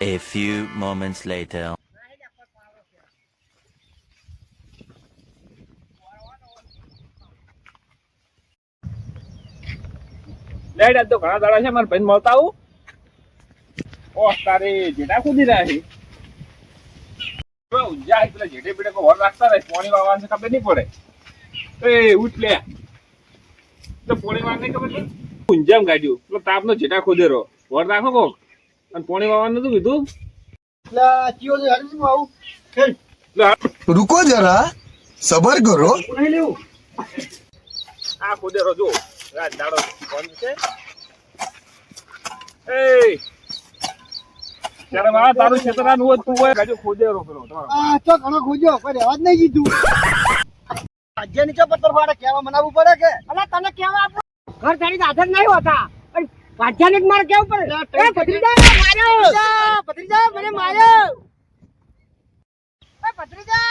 A few moments later. Lead આજ તો ઘણા દાડા છે મારા ભાઈ મળતા આવું. ઓહ તારી જેટા કૂદી રહ્યા છે. ઊંઝા પેલા જેઠે પીડે કોઈ વર રાખતા રહે પોણી વાવવાનું છે ખબર નહીં પડે. એ ઉઠ લે તો પોણી વાર નહીં ખબર છે ઊંઝામ ગાડ્યું પેલો તાપનો જેટા ખોદે રહો વર રાખો કોક અને પોણી વાવવાનું નતું કીધું. रुको जरा सबर करो. આ ખોદે રહો જો રાત દાડો કોણ છે. એ ત્યારે મારા તારું ક્ષેત્રનું હોય તું હોય ગાડ્યું ખોદે રહો પેલો તમારો. ચો ઘણો ખોજ્યો પણ રહેવા જ નહીં કીધું. આજે નીચે પથ્થર ફાડે કેવા મનાવવું પડે કે અલા તને કેવા આપણું ઘર તારી હાજર નહીં હોતા પણ વાજ્યાને જ મારે કેવું પડે. એ ભત્રીજા માર્યો, ભત્રીજા મને માર્યો. એ ભત્રીજા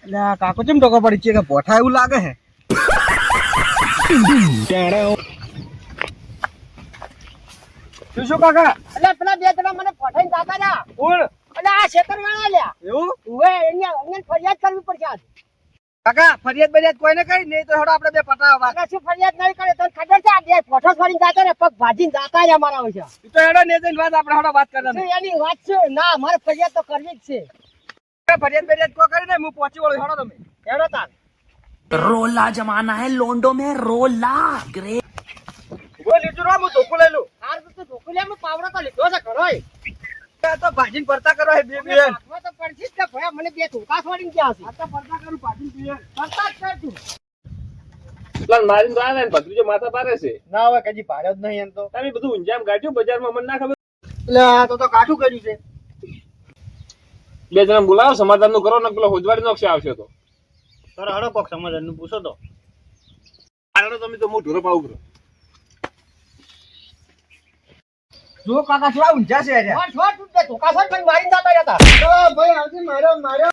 એટલે કાકો ચેમ ટોકો પડી છે કે પોઠા એવું લાગે છે. શું કાકા એટલે પેલા બે જણા મને ફટાઈને જાતા રહ્યા. કોણ એટલે આ શેતરવાળા લ્યા એવું ઉવે એને ફરિયાદ કરવી પડશે આજ. કાકા ફરિયાદ બરિયાદ કોઈને કરી નહીં તો હડો આપણે બે પટાવા. આગળ શું ફરિયાદ નહીં કરે તને ખબર છે આ બે ફોટો ફરીને જાતા ને પગ ભાજીને જાતા રહ્યા મારા હોય છે. ઈ તો હેડો ને જઈને વાત આપણે હડો વાત કરવાની. શું એની વાત છે ના મારે ફરિયાદ તો કરવી જ છે. ફરિયાદ બરિયાદ કો કરીને હું પહોંચી વળું હડો તમે હેડો તાર रोला जमाना है लोंडो में रोला ग्रे બોલ લીધું રો હું ધોકો લઈ લઉં. હાર તો ધોકુલિયામાં પાવડો તો લીધો છે ઘરોય. આ તો ભાજીને ભરતા કરો હે બે બે હાથમાં તો પડશે જ કે ભયા મને બે ધોકા છોડીને ગયા છે. આ તો ભરતા કરું ભાજીને પીએ. કરતા જ કરતું. પેલા મારીને તો આવ્યા ને ભત્રીજો માથા પારે છે. ના હવે કદી ભાડ્યો જ નહીં એમ તો. તમે બધું ઊંઝામ ગાડ્યું બજારમાં મને ના ખબર. એટલે આ તો કાઠું કર્યું છે. બે જણા બોલાવો સમાધાન નું કરો ને પેલો હોજવાડી નો આવશે તો તારો હડો કોક સમાધાન નું પૂછો તો. આનો તમે તો મોટું રપાવ કરો. જો કાકા થોડા ઊંઝા છે યાર. છોડ છોડ તું બે ધોકા છોડ મને મારીને જતા રહ્યા હતા. ભાઈ આવજી માર્યો.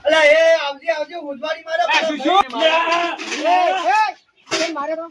અલા એ આવજી ઉજવાડી માર્યો. એ, એ, માર્યો તો